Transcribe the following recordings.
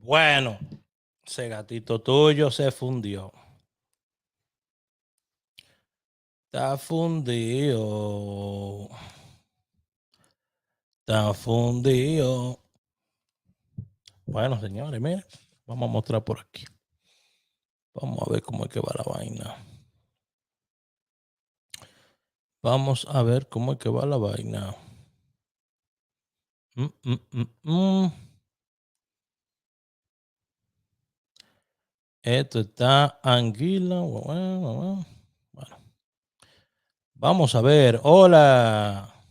Bueno, ese gatito tuyo se fundió. Está fundido. Está fundido. Bueno, señores, miren, vamos a mostrar por aquí. Vamos a ver cómo es que va la vaina. Vamos a ver cómo es que va la vaina. Mm, mm, mm, mm. Esto está anguila. Bueno, vamos a ver. Hola.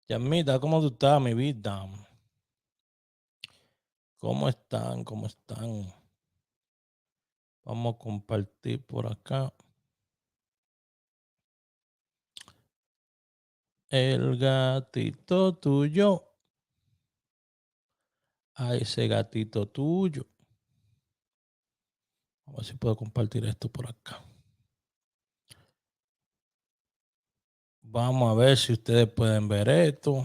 Yamita, ¿cómo tú estás, mi vida? ¿Cómo están? ¿Cómo están? Vamos a compartir por acá. El gatito tuyo. A ese gatito tuyo. A ver si puedo compartir esto por acá. Vamos a ver si ustedes pueden ver esto.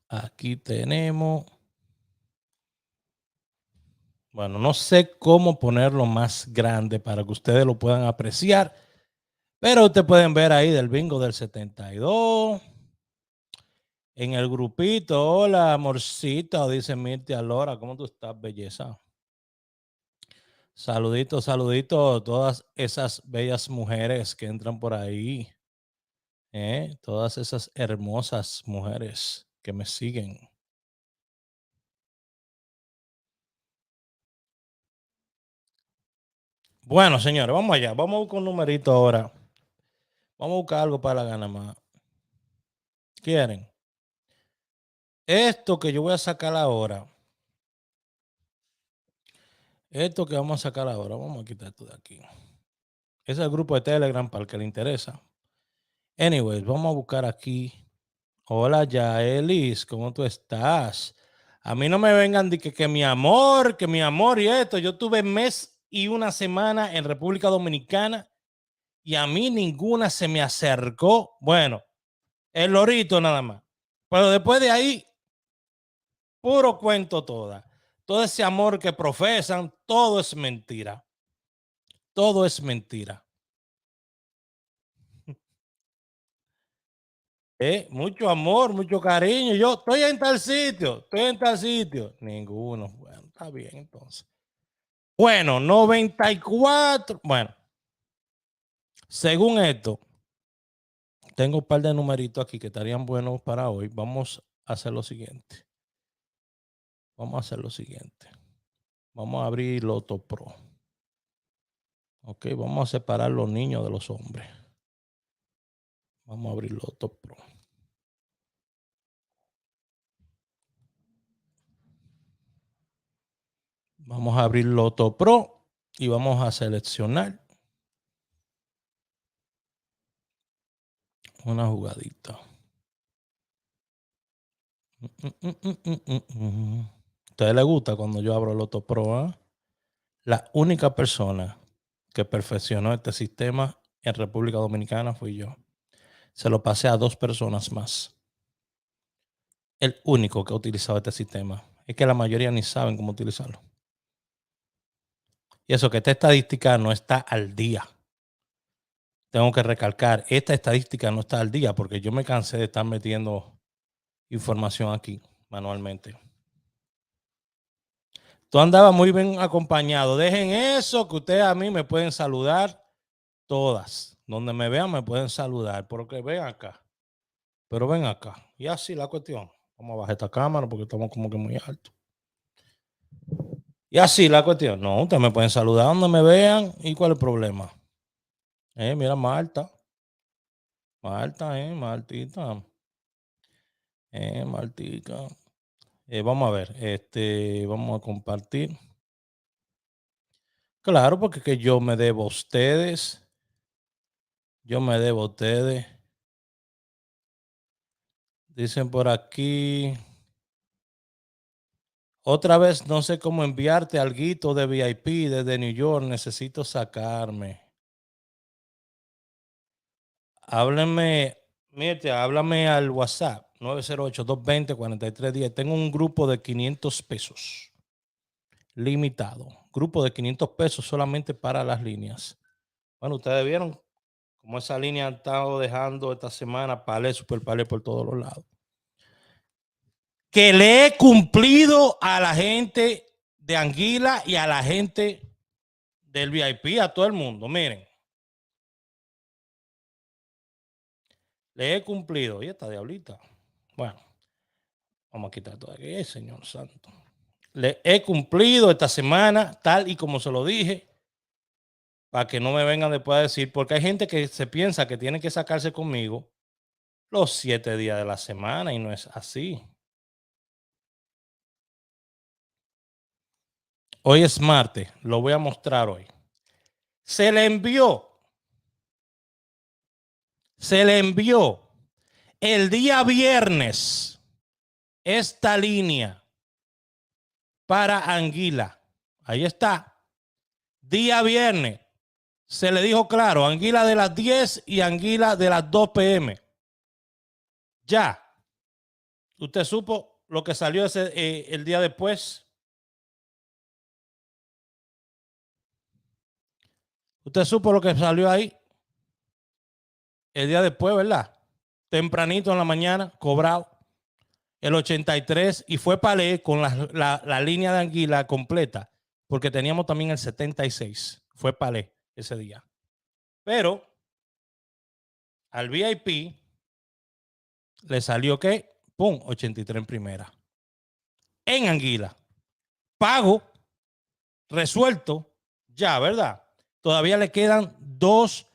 Aquí tenemos. Bueno, no sé cómo ponerlo más grande para que ustedes lo puedan apreciar. Pero ustedes pueden ver ahí del bingo del 72. En el grupito. Hola, amorcito, dice Mirtia Lora. ¿Cómo tú estás, belleza? Saludito, saludito a todas esas bellas mujeres que entran por ahí. Todas esas hermosas mujeres que me siguen. Bueno, señores, vamos allá. Vamos a buscar un numerito ahora. Vamos a buscar algo para la gana más. ¿Quieren? Esto que yo voy a sacar ahora. Esto que vamos a sacar ahora. Vamos a quitar esto de aquí. Ese es el grupo de Telegram para el que le interesa. Anyways, vamos a buscar aquí. Hola, Yaelis, ¿cómo tú estás? A mí no me vengan de que mi amor y esto. Yo tuve mes y una semana en República Dominicana y a mí ninguna se me acercó. Bueno, el lorito nada más. Pero después de ahí, puro cuento toda. Todo ese amor que profesan, todo es mentira. Todo es mentira. Mucho amor, mucho cariño. Yo estoy en tal sitio, estoy en tal sitio. Ninguno. Bueno, está bien entonces. Bueno, 94. Bueno, según esto, tengo un par de numeritos aquí que estarían buenos para hoy. Vamos a hacer lo siguiente. Vamos a hacer lo siguiente. Vamos a abrir Loto Pro. Ok, vamos a separar los niños de los hombres. Vamos a abrir Loto Pro. Vamos a abrir Loto Pro y vamos a seleccionar una jugadita. ¿A ustedes les gusta cuando yo abro Loto Pro? La única persona que perfeccionó este sistema en República Dominicana fui yo. Se lo pasé a 2 personas más. El único que ha utilizado este sistema. Es que la mayoría ni saben cómo utilizarlo. Y eso que esta estadística no está al día. Tengo que recalcar, esta estadística no está al día porque yo me cansé de estar metiendo información aquí manualmente. Tú andabas muy bien acompañado. Dejen eso, que ustedes a mí me pueden saludar todas. Donde me vean me pueden saludar. Porque ven acá. Pero ven acá. Y así la cuestión. Vamos a bajar esta cámara porque estamos como que muy alto. Y así la cuestión. No, ustedes me pueden saludar donde me vean. ¿Y cuál es el problema? Mira, Marta. Marta, Martita. Martica. Vamos a ver. Vamos a compartir. Claro, porque que yo me debo a ustedes. Yo me debo a ustedes. Dicen por aquí. Otra vez no sé cómo enviarte alguito de VIP desde New York. Necesito sacarme. Háblame, mire, háblame al WhatsApp 908-220-4310. Tengo un grupo de 500 pesos limitado. Grupo de 500 pesos solamente para las líneas. Bueno, ustedes vieron cómo esa línea han estado dejando esta semana palé, super palé por todos los lados. Que le he cumplido a la gente de Anguila y a la gente del VIP, a todo el mundo. Miren, le he cumplido. Y esta diablita. Bueno, vamos a quitar todo aquí, Señor Santo. Le he cumplido esta semana, tal y como se lo dije, para que no me vengan después a decir, porque hay gente que se piensa que tiene que sacarse conmigo los 7 días de la semana y no es así. Hoy es martes, lo voy a mostrar hoy. Se le envió el día viernes esta línea para Anguila. Ahí está. Día viernes. Se le dijo claro, Anguila de las 10 y Anguila de las 2 p.m. Ya. ¿Usted supo lo que salió el día después? ¿Usted supo lo que salió ahí? El día después, ¿verdad? Tempranito en la mañana, cobrado el 83 y fue palé con la línea de Anguila completa, porque teníamos también el 76. Fue palé ese día. Pero al VIP le salió que, pum, 83 en primera. En Anguila. Pago, resuelto, ya, ¿verdad? Todavía le quedan 2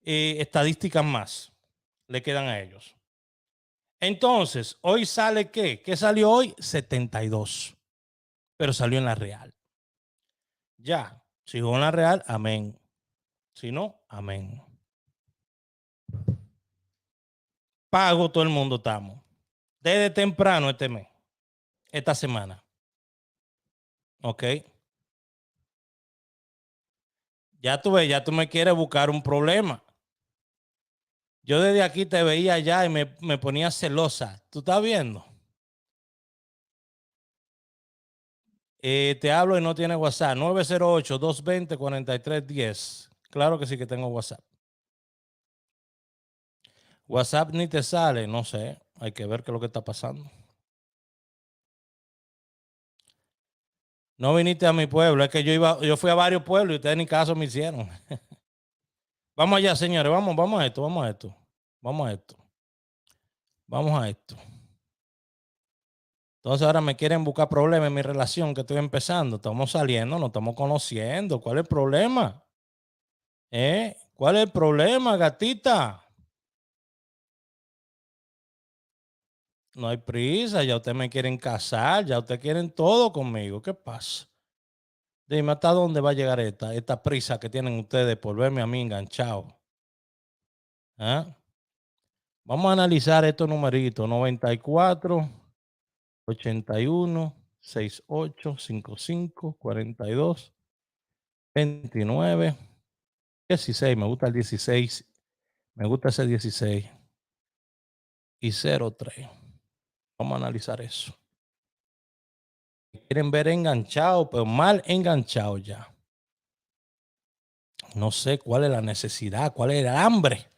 estadísticas más. Le quedan a ellos. Entonces, hoy sale ¿qué? ¿Qué salió hoy? 72. Pero salió en la real. Ya. Si jugó en la real, amén. Si no, amén. Pago todo el mundo estamos. Desde temprano este mes. Esta semana. ¿Ok? Ya tú ves, ya tú me quieres buscar un problema. Yo desde aquí te veía allá y me ponía celosa. ¿Tú estás viendo? Te hablo y no tiene WhatsApp. 908-220-4310. Claro que sí que tengo WhatsApp. WhatsApp ni te sale, no sé. Hay que ver qué es lo que está pasando. No viniste a mi pueblo, es que yo fui a varios pueblos y ustedes ni caso me hicieron. Vamos allá, señores, vamos a esto. Vamos a esto. Entonces ahora me quieren buscar problemas en mi relación que estoy empezando. Estamos saliendo, nos estamos conociendo. ¿Cuál es el problema? ¿Cuál es el problema, gatita? No hay prisa, ya ustedes me quieren casar, ya ustedes quieren todo conmigo. ¿Qué pasa? Dime, ¿hasta dónde va a llegar esta prisa que tienen ustedes por verme a mí enganchado? ¿Ah? Vamos a analizar estos numeritos. 94, 81, 68, 55, 42, 29, 16. Me gusta el 16. Me gusta ese 16. Y 03. Vamos a analizar eso. Quieren ver enganchado, pero mal enganchado ya. No sé cuál es la necesidad, cuál es el hambre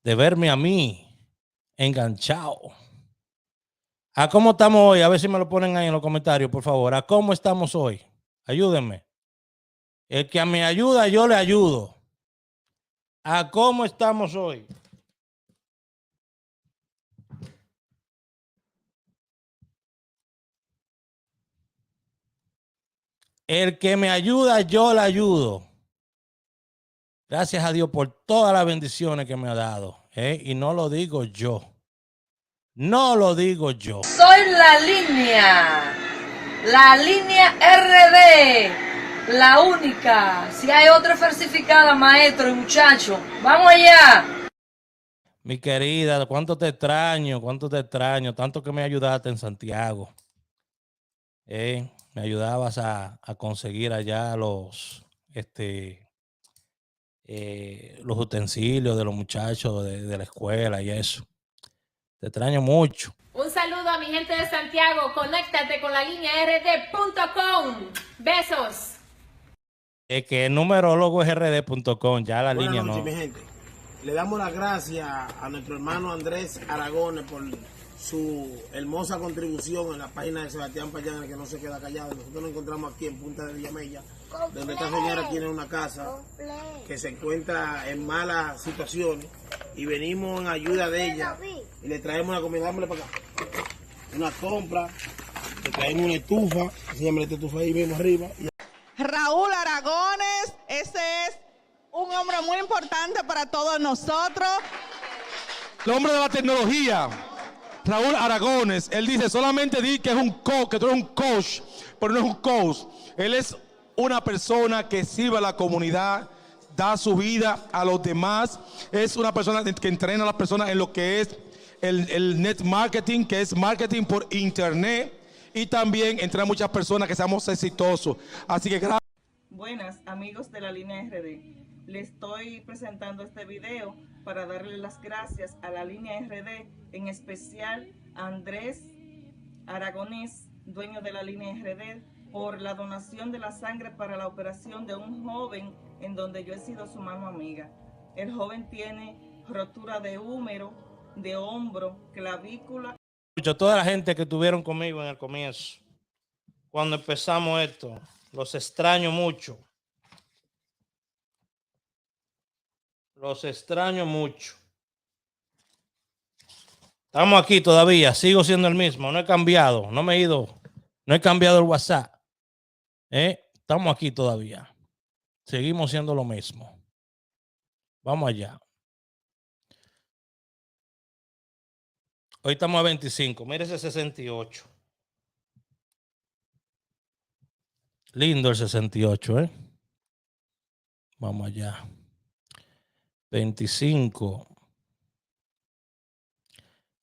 de verme a mí enganchado. ¿A cómo estamos hoy? A ver si me lo ponen ahí en los comentarios, por favor. ¿A cómo estamos hoy? Ayúdenme. El que me ayuda, yo le ayudo. ¿A cómo estamos hoy? El que me ayuda, yo le ayudo. Gracias a Dios por todas las bendiciones que me ha dado. Y no lo digo yo. No lo digo yo. Soy la línea RD, la única. Si hay otra falsificada, maestro y muchacho, vamos allá. Mi querida, cuánto te extraño, tanto que me ayudaste en Santiago. Me ayudabas a conseguir allá los utensilios de los muchachos de la escuela y eso. Te extraño mucho. Un saludo a mi gente de Santiago. Conéctate con la línea rd.com. Besos. Es que el numerólogo es rd.com, ya la línea Buenas no. noches, mi gente. Le damos las gracias a nuestro hermano Andrés Aragones por su hermosa contribución en la página de Sebastián Payán, que no se queda callado. Nosotros nos encontramos aquí en Punta de Villamella, donde esta señora tiene una casa que se encuentra en malas situaciones y venimos en ayuda de ella y le traemos una comida. Dámosle para acá. Una compra, le traemos una estufa, enséñame esta estufa ahí mismo arriba. Raúl Aragones, ese es un hombre muy importante para todos nosotros. El hombre de la tecnología, Raúl Aragones, él dice, solamente di que es un coach, que tú eres un coach, pero no es un coach. Él es una persona que sirve a la comunidad, da su vida a los demás. Es una persona que entrena a las personas en lo que es el net marketing, que es marketing por internet. Y también entrena a muchas personas que seamos exitosos. Así que gracias. Buenas amigos de la línea RD. Le estoy presentando este video para darle las gracias a la línea RD, en especial a Andrés Aragonés, dueño de la línea RD, por la donación de la sangre para la operación de un joven en donde yo he sido su mano amiga. El joven tiene rotura de húmero, de hombro, clavícula. Toda la gente que estuvieron conmigo en el comienzo, cuando empezamos esto, los extraño mucho. Los extraño mucho. Estamos aquí todavía, sigo siendo el mismo, no he cambiado, no me he ido, no he cambiado el WhatsApp. Estamos aquí todavía. Seguimos siendo lo mismo. Vamos allá. Hoy estamos a 25. Mire ese 68. Lindo el 68, ¿eh? Vamos allá. 25.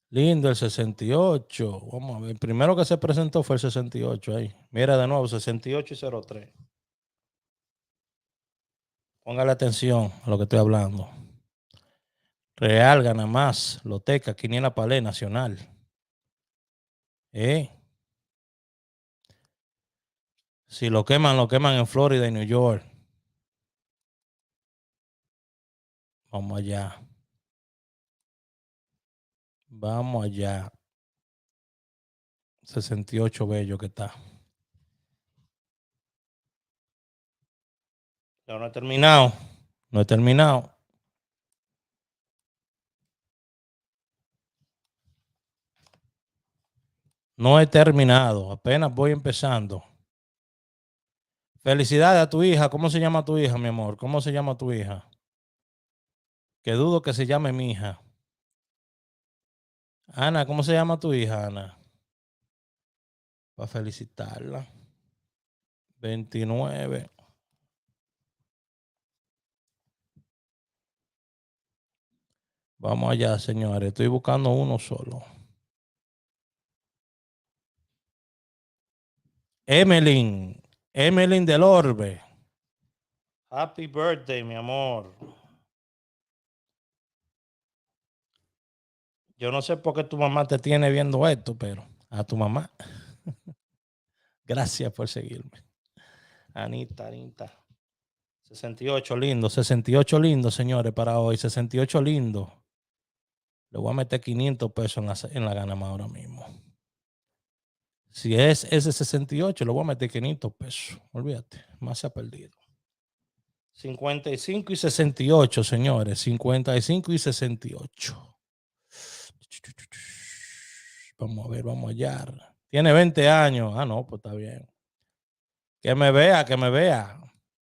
Lindo el 68. Vamos a ver. El primero que se presentó fue el 68 ahí. Mira de nuevo, 68 y 03. Póngale atención a lo que estoy hablando. Real gana más. Loteca, Quiniela Palé, Nacional. Si lo queman en Florida y New York. Vamos allá. Vamos allá. 68 bello que está. Yo no he terminado. No he terminado. No he terminado. Apenas voy empezando. Felicidades a tu hija. ¿Cómo se llama tu hija, mi amor? ¿Cómo se llama tu hija? Que dudo que se llame mi hija. Ana, ¿cómo se llama tu hija, Ana? Para felicitarla. 29. Vamos allá, señores. Estoy buscando uno solo. Emeline del Orbe. Happy birthday, mi amor. Yo no sé por qué tu mamá te tiene viendo esto, pero a tu mamá. Gracias por seguirme. Anita. 68 lindo, 68 lindo, señores, para hoy. 68 lindo. Le voy a meter 500 pesos en la gana más ahora mismo. Si es ese 68, le voy a meter 500 pesos. Olvídate, más se ha perdido. 55 y 68, señores. 55 y 68. Vamos a ver, vamos a hallar. Tiene 20 años. Ah, no, pues está bien. Que me vea.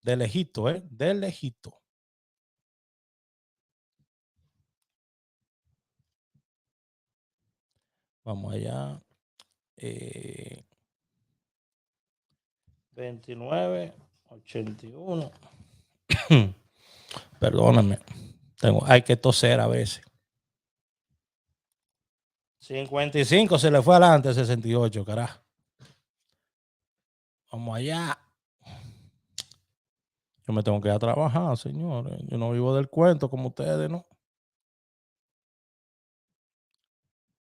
De lejito, de lejito. Vamos allá. 29, 81. Perdóname. Hay que toser a veces. 55 se le fue adelante, 68, carajo. Vamos allá. Yo me tengo que ir a trabajar, señores. Yo no vivo del cuento como ustedes, ¿no?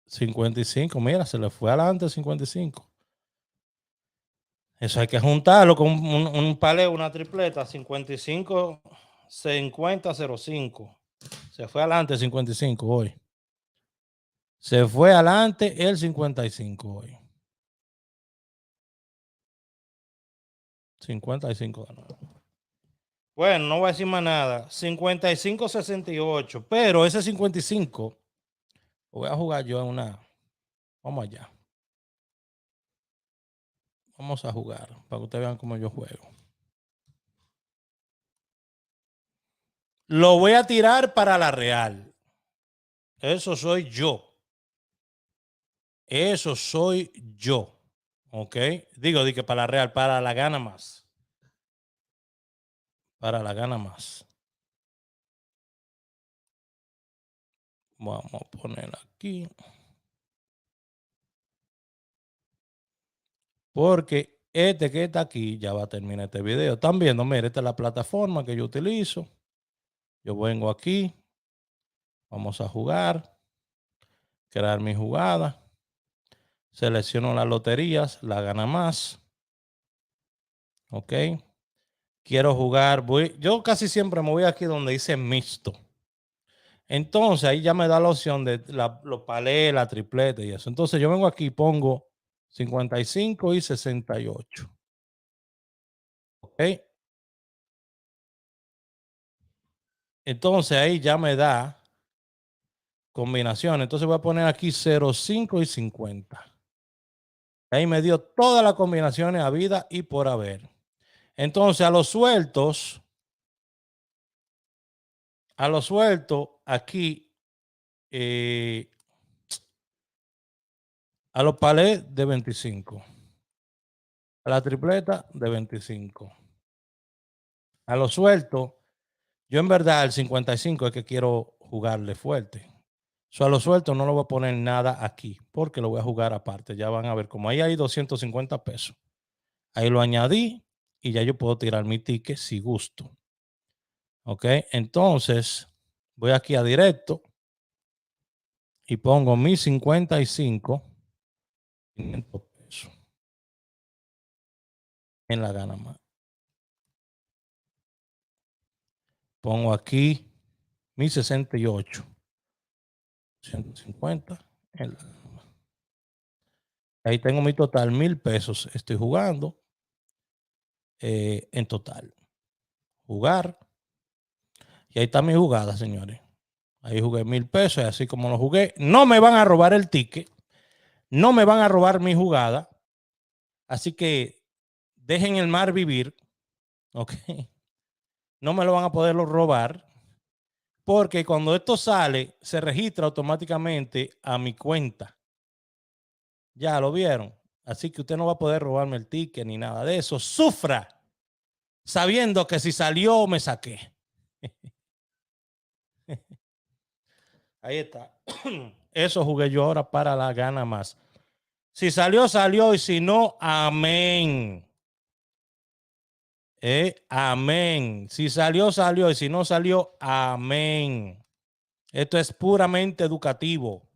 55, mira, se le fue adelante 55. Eso hay que juntarlo con un paleo, una tripleta, 55, 50, 05. Se fue adelante 55 hoy. Se fue adelante el 55 hoy. 55 de nuevo. Bueno, no voy a decir más nada. 55, 68. Pero ese 55 lo voy a jugar yo en una. Vamos allá. Vamos a jugar para que ustedes vean cómo yo juego. Lo voy a tirar para la Real. Eso soy yo. Eso soy yo. ¿Ok? Digo que para la Real, para la gana más. Para la gana más. Vamos a poner aquí. Porque este que está aquí ya va a terminar este video. Están viendo, mire, esta es la plataforma que yo utilizo. Yo vengo aquí. Vamos a jugar. Crear mi jugada. Selecciono las loterías, la gana más. Ok. Quiero jugar. Yo casi siempre me voy aquí donde dice mixto. Entonces ahí ya me da la opción de los palés, la tripleta y eso. Entonces yo vengo aquí y pongo 55 y 68. Ok. Entonces ahí ya me da combinación. Entonces voy a poner aquí 05 y 50. Ahí me dio todas las combinaciones a vida y por haber. Entonces a los sueltos aquí, a los palés de 25. A la tripleta de 25. A los sueltos, yo en verdad el 55 es que quiero jugarle fuerte. A los sueltos no lo voy a poner nada aquí porque lo voy a jugar aparte. Ya van a ver, como ahí hay 250 pesos. Ahí lo añadí y ya yo puedo tirar mi ticket si gusto. Ok, entonces voy aquí a directo y pongo mi 55, 500 pesos en la gana más. Pongo aquí mi 68, 150 en la gana más. Ahí tengo mi total, 1000 pesos. Estoy jugando en total. Jugar. Y ahí está mi jugada, señores. Ahí jugué 1000 pesos y así como lo jugué. No me van a robar el ticket. No me van a robar mi jugada. Así que dejen el mar vivir. Ok. No me lo van a poder robar. Porque cuando esto sale, se registra automáticamente a mi cuenta. Ya lo vieron. Así que usted no va a poder robarme el ticket ni nada de eso. Sufra sabiendo que si salió me saqué. Ahí está. Eso jugué yo ahora para la gana más. Si salió, salió. Y si no, amén. Amén. Si salió, salió. Y si no salió, amén. Esto es puramente educativo.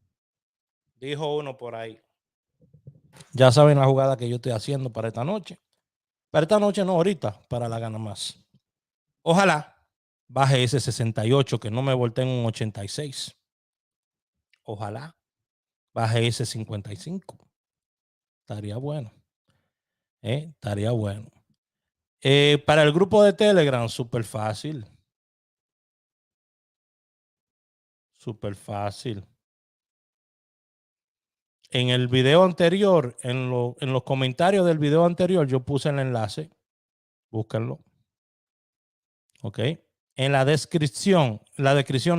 Dijo uno por ahí. Ya saben la jugada que yo estoy haciendo para esta noche. Para esta noche no, ahorita, para la gana más. Ojalá baje ese 68, que no me voltee en un 86. Ojalá baje ese 55. Estaría bueno. Estaría bueno. Para el grupo de Telegram, súper fácil. Súper fácil. En el video anterior, en los comentarios del video anterior, yo puse el enlace. Búsquenlo. Ok. En la descripción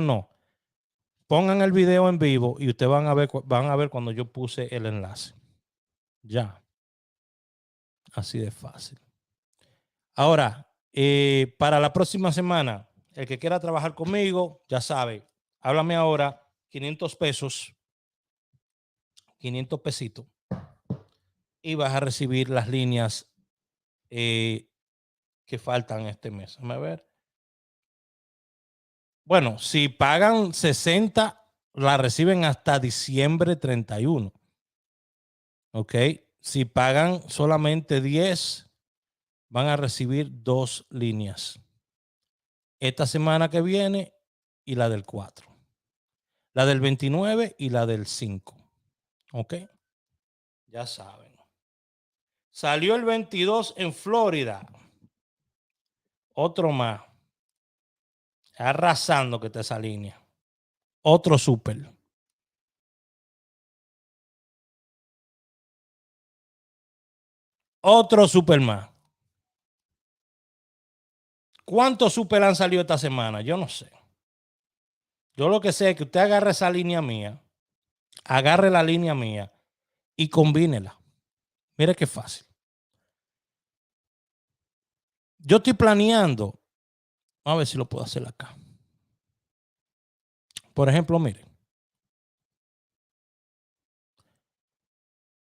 no. Pongan el video en vivo y ustedes van a ver cuando yo puse el enlace. Ya. Así de fácil. Ahora, para la próxima semana, el que quiera trabajar conmigo, ya sabe, háblame ahora, 500 pesos, 500 pesitos, y vas a recibir las líneas que que faltan este mes. Déjame ver. Bueno, si pagan 60, la reciben hasta diciembre 31. ¿Ok? Si pagan solamente 10, van a recibir 2 líneas. Esta semana que viene y la del 4. La del 29 y la del 5. ¿Ok? Ya saben. Salió el 22 en Florida. Otro más. Arrasando que está esa línea. Otro súper. Otro súper más. ¿Cuántos súper han salido esta semana? Yo no sé. Yo lo que sé es que usted agarre esa línea mía, agarre la línea mía y combínela. Mire qué fácil. Yo estoy planeando. A ver si lo puedo hacer acá. Por ejemplo, mire.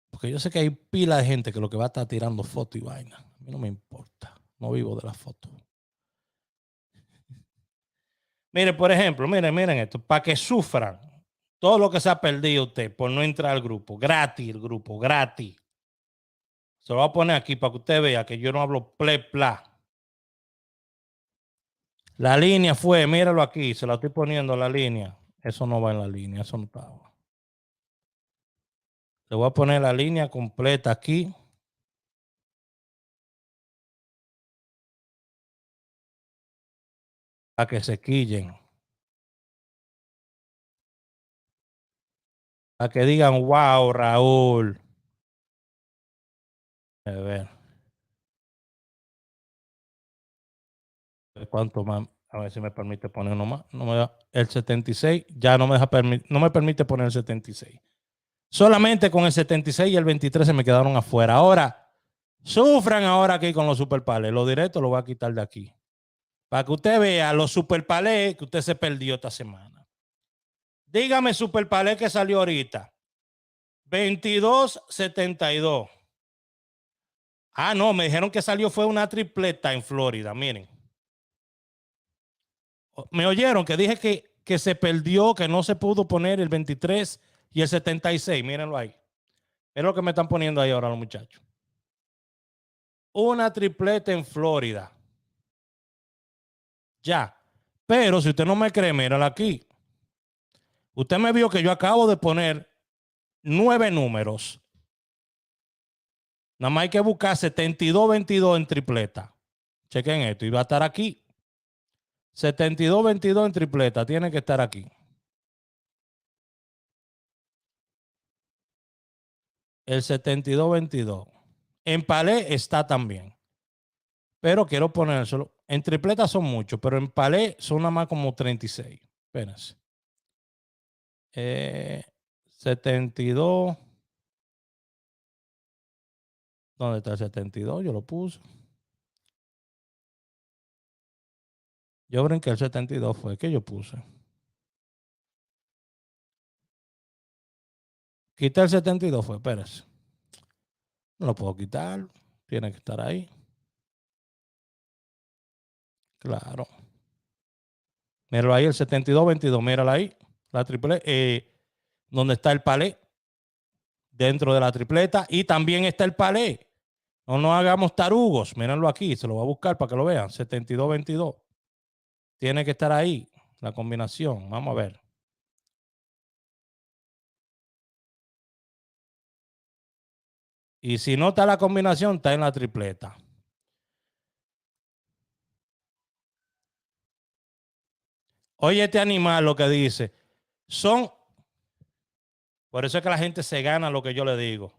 Porque yo sé que hay pila de gente que lo que va a estar tirando fotos y vaina. A mí no me importa. No vivo de la foto. Mire, por ejemplo, miren esto. Para que sufran todo lo que se ha perdido usted por no entrar al grupo. Gratis el grupo, gratis. Se lo voy a poner aquí para que usted vea que yo no hablo pla. La línea fue, míralo aquí, se la estoy poniendo la línea. Eso no va en la línea, eso no estaba. Le voy a poner la línea completa aquí. Para que se quillen. Para que digan, wow, Raúl. A ver. ¿Cuánto más? A ver si me permite poner uno más. No me da, el 76 ya no me deja no me permite poner el 76. Solamente con el 76 y el 23 se me quedaron afuera. Ahora, sufran ahora aquí con los superpales. Los directos los voy a quitar de aquí. Para que usted vea los superpales que usted se perdió esta semana. Dígame superpalé que salió ahorita. 22.72. Ah, no, me dijeron que salió fue una tripleta en Florida. Miren. Me oyeron que dije que se perdió, que no se pudo poner el 23 y el 76. Mírenlo ahí. Es lo que me están poniendo ahí ahora los muchachos. Una tripleta en Florida. Ya. Pero si usted no me cree, míralo aquí. Usted me vio que yo acabo de poner 9 números. Nada más hay que buscar 72-22 en tripleta. Chequen esto y va a estar aquí. 72-22 en tripleta. Tiene que estar aquí. El 72-22. En palé está también. Pero quiero ponérselo. En tripleta son muchos, pero en palé son nada más como 36. Espérense. 72. ¿Dónde está el 72? Yo lo puse. Yo brinqué el 72 fue que yo puse. Quita el 72 fue, espérese. No lo puedo quitar. Tiene que estar ahí. Claro. Míralo ahí, el 72-22. Míralo ahí. La triple. Donde está el palé. Dentro de la tripleta. Y también está el palé. No nos hagamos tarugos. Mírenlo aquí. Se lo voy a buscar para que lo vean. 72-22. Tiene que estar ahí. La combinación. Vamos a ver. Y si no está la combinación, está en la tripleta. Oye, este animal lo que dice. Por eso es que la gente se gana lo que yo le digo.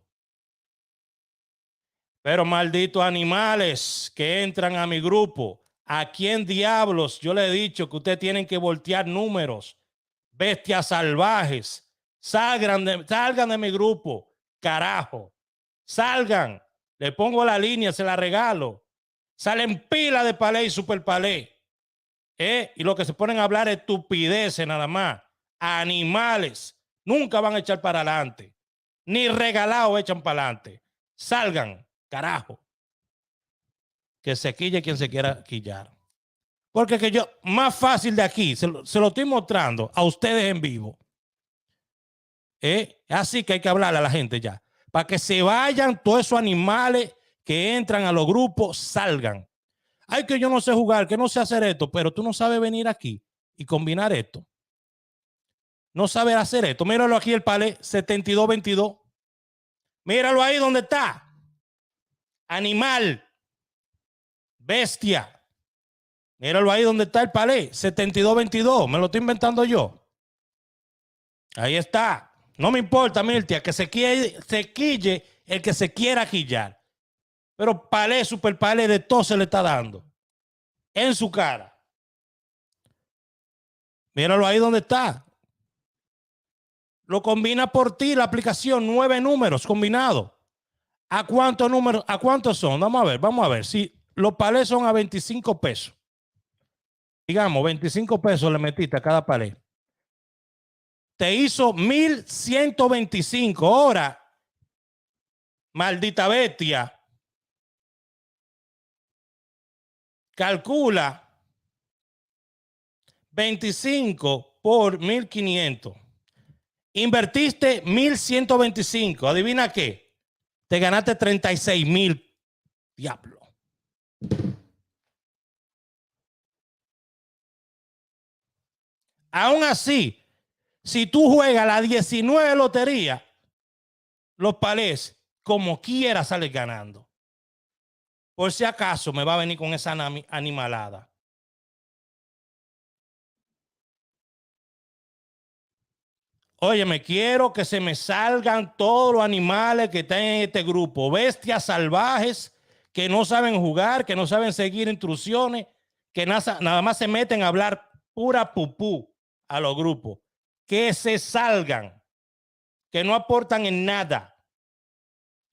Pero malditos animales que entran a mi grupo. ¿A quién diablos yo le he dicho que ustedes tienen que voltear números? Bestias salvajes. Salgan de mi grupo. Carajo. Salgan. Le pongo la línea, se la regalo. Salen pila de palé y super palé. Y lo que se ponen a hablar es estupideces nada más. Animales. Nunca van a echar para adelante. Ni regalados echan para adelante. Salgan. Carajo. que se quille quien se quiera quillar. Porque que yo, más fácil de aquí, se lo estoy mostrando a ustedes en vivo. Así que hay que hablarle a la gente ya. Para que se vayan todos esos animales que entran a los grupos, salgan. Ay, que yo no sé jugar, que no sé hacer esto, pero tú no sabes venir aquí y combinar esto. No sabes hacer esto. Míralo aquí el palé 72-22. Míralo ahí donde está. Animal. Bestia. Míralo ahí donde está el palé 72-22. Me lo estoy inventando yo. Ahí está. No me importa, Mirtia, que se quille el que se quiera quillar. Pero palé, super palé de todo se le está dando. En su cara. Míralo ahí donde está. Lo combina por ti la aplicación. 9 números combinados. ¿A cuántos números? ¿A cuántos son? Vamos a ver. Si los palés son a 25 pesos. Digamos, 25 pesos le metiste a cada palé. Te hizo 1125. Ahora, maldita bestia, calcula 25 por 1500. Invertiste 1125. ¿Adivina qué? Te ganaste 36,000. Diablo. Aún así, si tú juegas la 19 lotería, los palés, como quiera, sales ganando. Por si acaso me va a venir con esa animalada. Oye, me quiero que se me salgan todos los animales que están en este grupo. Bestias salvajes que no saben jugar, que no saben seguir instrucciones, que nada más se meten a hablar pura pupú a los grupos. Que se salgan, que no aportan en nada.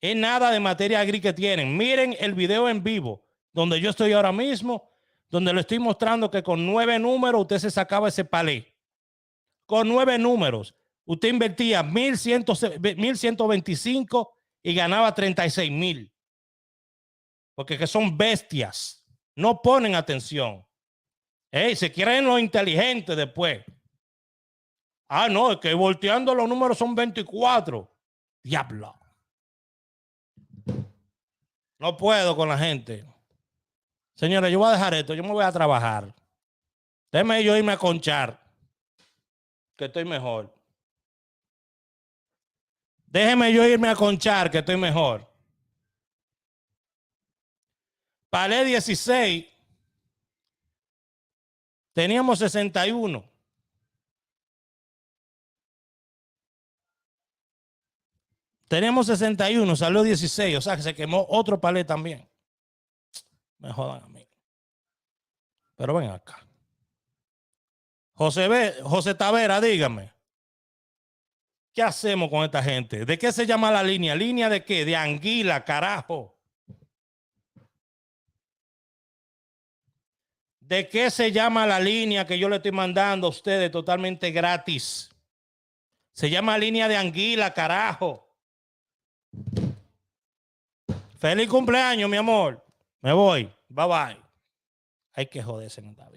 En nada de materia gris que tienen. Miren el video en vivo, donde yo estoy ahora mismo, donde le estoy mostrando que con 9 números usted se sacaba ese palé. Con 9 números. Usted invertía 1125 y ganaba 36,000. Porque que son bestias. No ponen atención. Se creen los inteligentes después. Ah, no, es que volteando los números son 24. Diablo. No puedo con la gente. Señores, yo voy a dejar esto. Yo me voy a trabajar. Déjeme yo irme a conchar, que estoy mejor. Déjeme yo irme a conchar, que estoy mejor. Palé 16. Teníamos 61. Teníamos 61, salió 16. O sea que se quemó otro palé también. Me jodan a mí. Pero ven acá. José Tavera, dígame. ¿Qué hacemos con esta gente? ¿De qué se llama la línea? ¿Línea de qué? De anguila, carajo. ¿De qué se llama la línea que yo le estoy mandando a ustedes totalmente gratis? Se llama línea de anguila, carajo. Feliz cumpleaños, mi amor. Me voy. Bye bye. Hay que joderse en esta vida.